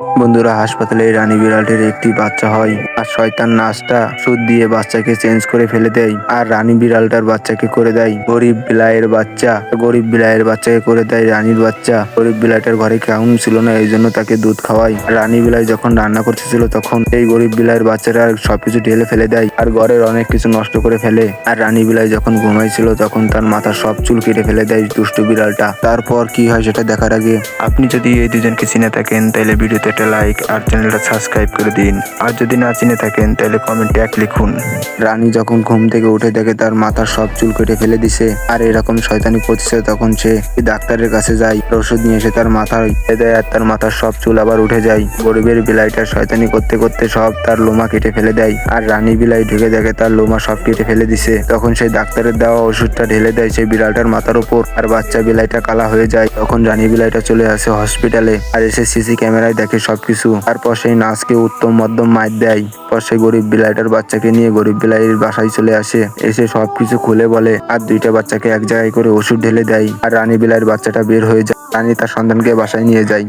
বন্ধুরা, হাসপাতালে রানী বিড়ালটির একটি বাচ্চা হয় আর শয়তান নার্সটা সুদ দিয়ে বাচ্চাকে চেঞ্জ করে ফেলে দেয় আর রানী বিড়ালটার বাচ্চাকে করে দেয় গরিব বিলাইয়ের বাচ্চা। গরিব বিলাইয়ের বাচ্চাকে করে দেয় রানীর বাচ্চা। গরিব বিলাইটার ঘরে কেমন ছিল না, এই জন্য তাকে দুধ খাওয়ায়। রানী বিলাই যখন রান্না করতেছিল তখন এই গরিব বিলাইয়ের বাচ্চাটা সবকিছু ঢেলে ফেলে দেয় আর ঘরের অনেক কিছু নষ্ট করে ফেলে। আর রানী বিলাই যখন ঘুমাইছিল তখন তার মাথার সব চুল কেটে ফেলে দেয় দুষ্টু বিড়ালটা। তারপর কি হয় সেটা দেখার আগে আপনি যদি এই দুজনকে চিনে থাকেন তাহলে ভিডিওতে একটা লাইক আর চ্যানেলটা সাবস্ক্রাইব করে দিন। আর যদি না চিনে থাকেন তাহলে কমেন্টে এক লিখুন। রানী যখন ঘুম থেকে উঠে দেখে তার মাথার সব চুল কেটে ফেলে দিছে আর এরকম শয়তানি করছে, তখন সে ডাক্তারের কাছে যায়, ওষুধ নিয়ে এসে তার মাথায় দেয় আর তার মাথার সব চুল আবার উঠে যায়। গরিবের বিলাইটা শয়তানি করতে করতে সব তার লোমা কেটে ফেলে দেয় আর রানী বিলাই ঢুকে দেখে তার লোমা সব কেটে ফেলে দিছে। তখন সেই ডাক্তারের দেওয়া ওষুধটা ঢেলে দেয় সেই বিড়ালটার মাথার উপর আর বাচ্চা বিলাইটা কালা হয়ে যায়। তখন রানী বিলাইটা চলে আসে হসপিটালে আর এসে সিসি ক্যামেরায় দেখে সবকিছু। তারপর সেই নার্সকে উত্তম মধ্যম মাইর দেয়। পর সেই গরিব বিলাইটার বাচ্চাকে নিয়ে গরিব বিলাইয়ের বাসায় চলে আসে, এসে সবকিছু খুলে বলে আর দুইটা বাচ্চাকে এক জায়গায় করে ওষুধ ঢেলে দেয় আর রানী বিলাইয়ের বাচ্চাটা বের হয়ে যায়। রানী তার সন্তানকে বাসায় নিয়ে যায়।